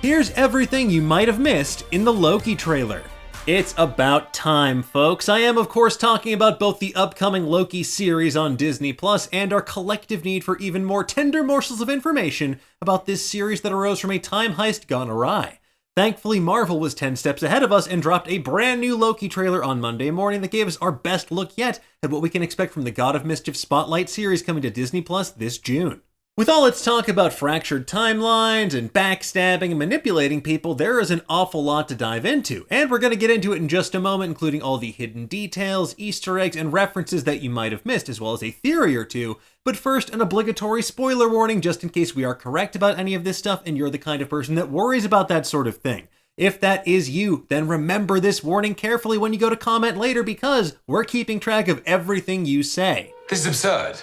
Here's everything you might have missed in the Loki trailer. It's about time, folks. I am, of course, talking about both the upcoming Loki series on Disney Plus and our collective need for even more tender morsels of information about this series that arose from a time heist gone awry. Thankfully, Marvel was 10 steps ahead of us and dropped a brand new Loki trailer on Monday morning that gave us our best look yet at what we can expect from the God of Mischief Spotlight series coming to Disney Plus this June. With all its talk about fractured timelines and backstabbing and manipulating people, there is an awful lot to dive into, and we're going to get into it in just a moment, including all the hidden details, Easter eggs, and references that you might have missed, as well as a theory or two. But first, an obligatory spoiler warning just in case we are correct about any of this stuff and you're the kind of person that worries about that sort of thing. If that is you, then remember this warning carefully when you go to comment later because we're keeping track of everything you say. This is absurd.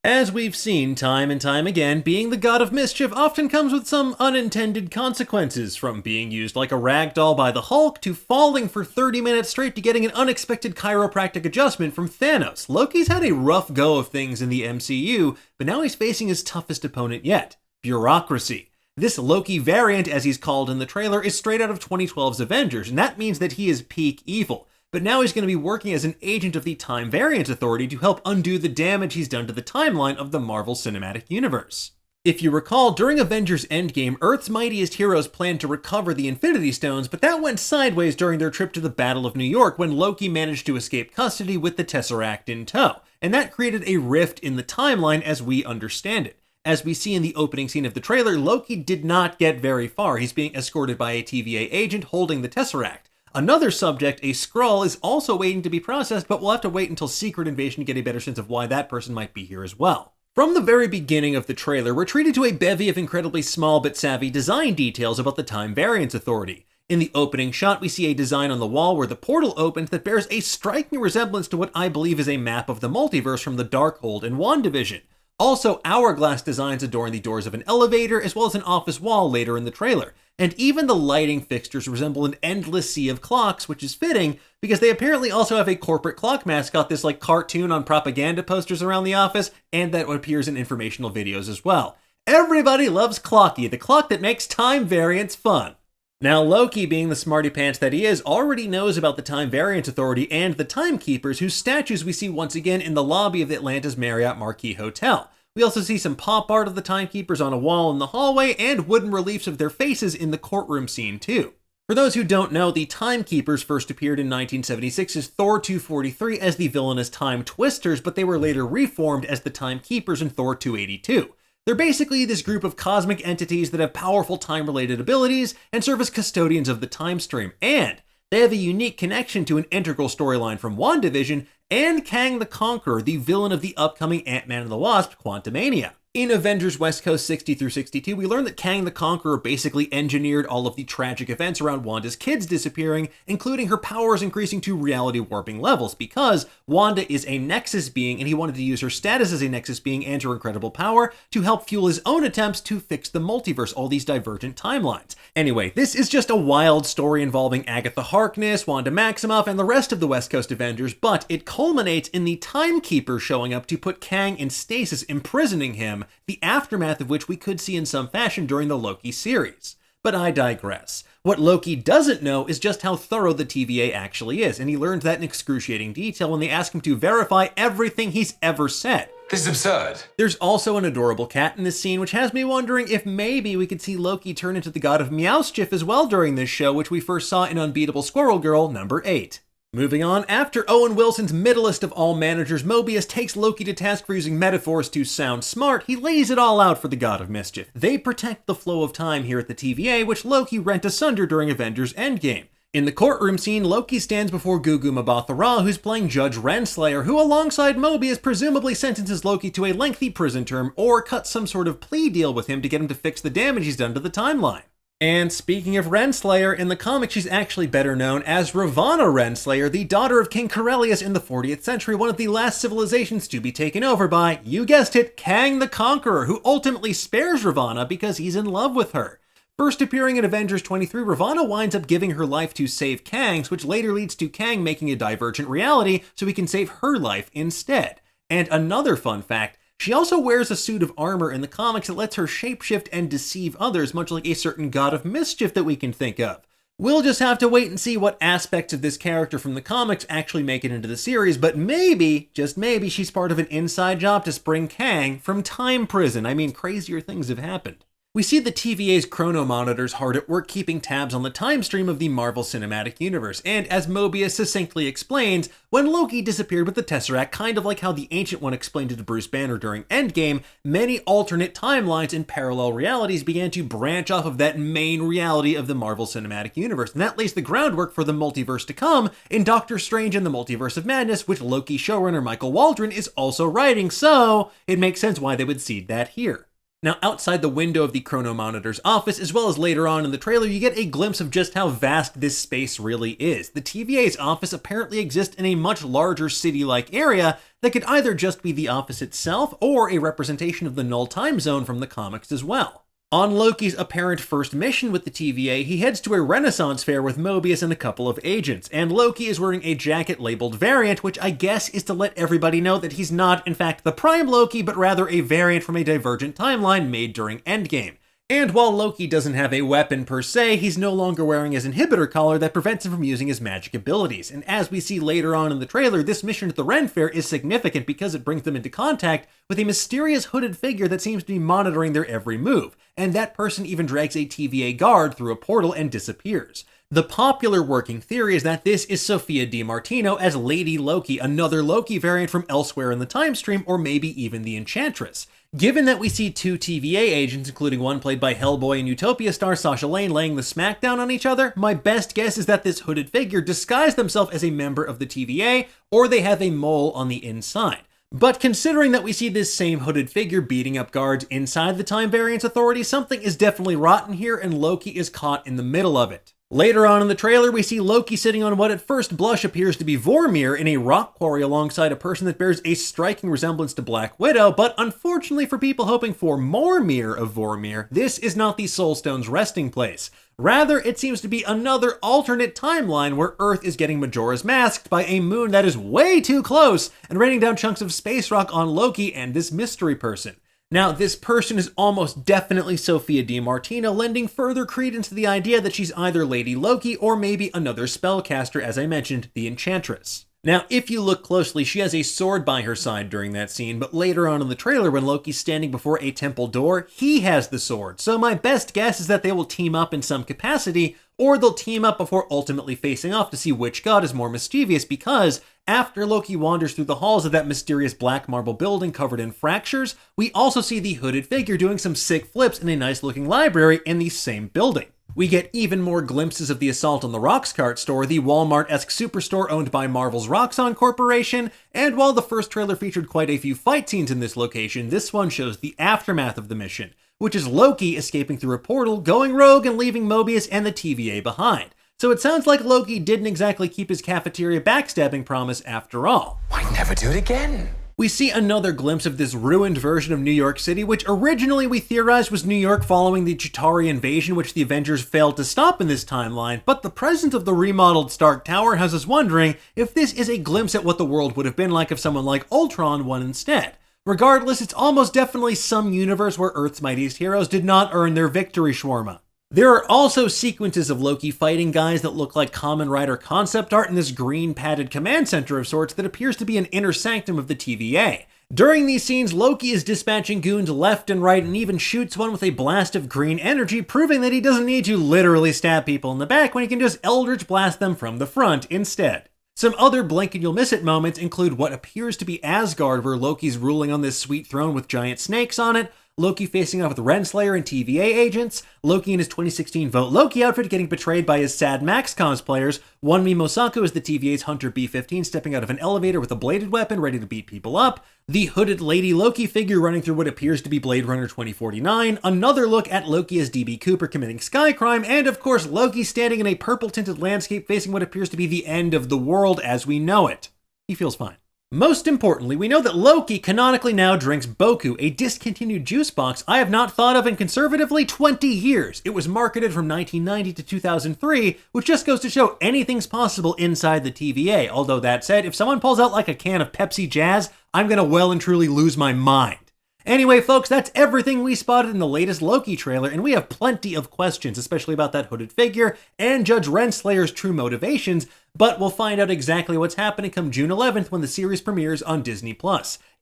As we've seen time and time again, being the God of Mischief often comes with some unintended consequences, from being used like a rag doll by the Hulk to falling for 30 minutes straight to getting an unexpected chiropractic adjustment from Thanos. Loki's had a rough go of things in the MCU, but now he's facing his toughest opponent yet, bureaucracy. This Loki variant, as he's called in the trailer, is straight out of 2012's Avengers, and that means that he is peak evil. But now he's going to be working as an agent of the Time Variance Authority to help undo the damage he's done to the timeline of the Marvel Cinematic Universe. If you recall, during Avengers Endgame, Earth's mightiest heroes planned to recover the Infinity Stones, but that went sideways during their trip to the Battle of New York when Loki managed to escape custody with the Tesseract in tow, and that created a rift in the timeline as we understand it. As we see in the opening scene of the trailer, Loki did not get very far. He's being escorted by a TVA agent holding the Tesseract. Another subject, a Skrull, is also waiting to be processed, but we'll have to wait until Secret Invasion to get a better sense of why that person might be here as well. From the very beginning of the trailer, we're treated to a bevy of incredibly small but savvy design details about the Time Variance Authority. In the opening shot, we see a design on the wall where the portal opens that bears a striking resemblance to what I believe is a map of the multiverse from the Darkhold in WandaVision. Also, hourglass designs adorn the doors of an elevator, as well as an office wall later in the trailer. And even the lighting fixtures resemble an endless sea of clocks, which is fitting, because they apparently also have a corporate clock mascot, this cartoon on propaganda posters around the office, and that appears in informational videos as well. Everybody loves Clocky, the clock that makes time variance fun. Now, Loki, being the smarty pants that he is, already knows about the Time Variance Authority and the Timekeepers, whose statues we see once again in the lobby of the Atlanta's Marriott Marquis Hotel. We also see some pop art of the Timekeepers on a wall in the hallway and wooden reliefs of their faces in the courtroom scene too. For those who don't know, the Timekeepers first appeared in 1976 as Thor 243 as the villainous Time Twisters, but they were later reformed as the Timekeepers in Thor 282. They're basically this group of cosmic entities that have powerful time-related abilities and serve as custodians of the time stream, and they have a unique connection to an integral storyline from WandaVision and Kang the Conqueror, the villain of the upcoming Ant-Man and the Wasp: Quantumania. In Avengers West Coast 60-62, we learn that Kang the Conqueror basically engineered all of the tragic events around Wanda's kids disappearing, including her powers increasing to reality warping levels, because Wanda is a Nexus being and he wanted to use her status as a Nexus being and her incredible power to help fuel his own attempts to fix the multiverse, all these divergent timelines. Anyway, this is just a wild story involving Agatha Harkness, Wanda Maximoff, and the rest of the West Coast Avengers, but it culminates in the Timekeeper showing up to put Kang in stasis, imprisoning him, the aftermath of which we could see in some fashion during the Loki series. But I digress. What Loki doesn't know is just how thorough the TVA actually is, and he learns that in excruciating detail when they ask him to verify everything he's ever said. This is absurd. There's also an adorable cat in this scene, which has me wondering if maybe we could see Loki turn into the God of Mischief as well during this show, which we first saw in Unbeatable Squirrel Girl number 8. Moving on, after Owen Wilson's middlest of all managers, Mobius takes Loki to task for using metaphors to sound smart, he lays it all out for the God of Mischief. They protect the flow of time here at the TVA, which Loki rent asunder during Avengers Endgame. In the courtroom scene, Loki stands before Gugu Mbatha-Raw, who's playing Judge Renslayer, who alongside Mobius presumably sentences Loki to a lengthy prison term or cuts some sort of plea deal with him to get him to fix the damage he's done to the timeline. And speaking of Renslayer, in the comics she's actually better known as Ravonna Renslayer, the daughter of King Corellius in the 40th century, one of the last civilizations to be taken over by, you guessed it, Kang the Conqueror, who ultimately spares Ravonna because he's in love with her. First appearing in Avengers 23, Ravonna winds up giving her life to save Kang's, which later leads to Kang making a divergent reality so he can save her life instead. And another fun fact, She also wears a suit of armor in the comics that lets her shapeshift and deceive others, much like a certain God of Mischief that we can think of. We'll just have to wait and see what aspects of this character from the comics actually make it into the series, but maybe, just maybe, she's part of an inside job to spring Kang from Time Prison. I mean, crazier things have happened. We see the TVA's chrono monitors hard at work keeping tabs on the time stream of the Marvel Cinematic Universe, and as Mobius succinctly explains, when Loki disappeared with the Tesseract, kind of like how the Ancient One explained it to Bruce Banner during Endgame, many alternate timelines and parallel realities began to branch off of that main reality of the Marvel Cinematic Universe, and that lays the groundwork for the multiverse to come in Doctor Strange and the Multiverse of Madness, which Loki showrunner Michael Waldron is also writing, so it makes sense why they would seed that here. Now, outside the window of the Chrono Monitor's office, as well as later on in the trailer, you get a glimpse of just how vast this space really is. The TVA's office apparently exists in a much larger city-like area that could either just be the office itself or a representation of the null time zone from the comics as well. On Loki's apparent first mission with the TVA, he heads to a Renaissance fair with Mobius and a couple of agents, and Loki is wearing a jacket labeled Variant, which I guess is to let everybody know that he's not, in fact, the Prime Loki, but rather a variant from a divergent timeline made during Endgame. And while Loki doesn't have a weapon per se, he's no longer wearing his inhibitor collar that prevents him from using his magic abilities. And as we see later on in the trailer, this mission at the Ren Fair is significant because it brings them into contact with a mysterious hooded figure that seems to be monitoring their every move. And that person even drags a TVA guard through a portal and disappears. The popular working theory is that this is Sophia DiMartino as Lady Loki, another Loki variant from elsewhere in the time stream, or maybe even the Enchantress. Given that we see two TVA agents, including one played by Hellboy and Utopia star Sasha Lane, laying the smackdown on each other, my best guess is that this hooded figure disguised themselves as a member of the TVA, or they have a mole on the inside. But considering that we see this same hooded figure beating up guards inside the Time Variance Authority, something is definitely rotten here, and Loki is caught in the middle of it. Later on in the trailer, we see Loki sitting on what at first blush appears to be Vormir in a rock quarry alongside a person that bears a striking resemblance to Black Widow, but unfortunately for people hoping for more Mir of Vormir, this is not the Soul Stone's resting place. Rather, it seems to be another alternate timeline where Earth is getting Majora's masked by a moon that is way too close and raining down chunks of space rock on Loki and this mystery person. Now, this person is almost definitely Sophia DiMartino, lending further credence to the idea that she's either Lady Loki or maybe another spellcaster, as I mentioned, the Enchantress. Now, if you look closely, she has a sword by her side during that scene, but later on in the trailer, when Loki's standing before a temple door, he has the sword. So my best guess is that they will team up in some capacity, or they'll team up before ultimately facing off to see which god is more mischievous, because after Loki wanders through the halls of that mysterious black marble building covered in fractures, we also see the hooded figure doing some sick flips in a nice-looking library in the same building. We get even more glimpses of the assault on the Roxcart store, the Walmart-esque superstore owned by Marvel's Roxxon Corporation, and while the first trailer featured quite a few fight scenes in this location, this one shows the aftermath of the mission, which is Loki escaping through a portal, going rogue, and leaving Mobius and the TVA behind. So it sounds like Loki didn't exactly keep his cafeteria backstabbing promise after all. Why never do it again? We see another glimpse of this ruined version of New York City, which originally we theorized was New York following the Chitauri invasion, which the Avengers failed to stop in this timeline, but the presence of the remodeled Stark Tower has us wondering if this is a glimpse at what the world would have been like if someone like Ultron won instead. Regardless, it's almost definitely some universe where Earth's mightiest heroes did not earn their victory shawarma. There are also sequences of Loki fighting guys that look like Kamen Rider concept art in this green padded command center of sorts that appears to be an inner sanctum of the TVA. During these scenes, Loki is dispatching goons left and right and even shoots one with a blast of green energy, proving that he doesn't need to literally stab people in the back when he can just Eldritch Blast them from the front instead. Some other blink and you'll miss it moments include what appears to be Asgard, where Loki's ruling on this sweet throne with giant snakes on it, Loki facing off with Renslayer and TVA agents, Loki in his 2016 Vote Loki outfit getting betrayed by his Sad Max cosplayers, Wonmi Mosaku as the TVA's Hunter B-15 stepping out of an elevator with a bladed weapon ready to beat people up, the hooded Lady Loki figure running through what appears to be Blade Runner 2049, another look at Loki as DB Cooper committing sky crime, and of course Loki standing in a purple-tinted landscape facing what appears to be the end of the world as we know it. He feels fine. Most importantly, we know that Loki canonically now drinks Boku, a discontinued juice box I have not thought of in conservatively 20 years. It was marketed from 1990 to 2003, which just goes to show anything's possible inside the TVA. Although that said, if someone pulls out like a can of Pepsi Jazz, I'm gonna well and truly lose my mind. Anyway, folks, that's everything we spotted in the latest Loki trailer, and we have plenty of questions, especially about that hooded figure and Judge Renslayer's true motivations, but we'll find out exactly what's happening come June 11th when the series premieres on Disney+.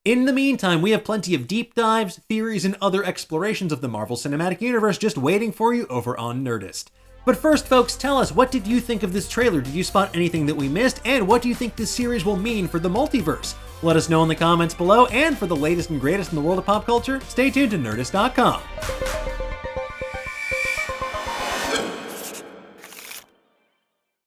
In the meantime, we have plenty of deep dives, theories, and other explorations of the Marvel Cinematic Universe just waiting for you over on Nerdist. But first, folks, tell us, what did you think of this trailer? Did you spot anything that we missed? And what do you think this series will mean for the multiverse? Let us know in the comments below, and for the latest and greatest in the world of pop culture, stay tuned to Nerdist.com.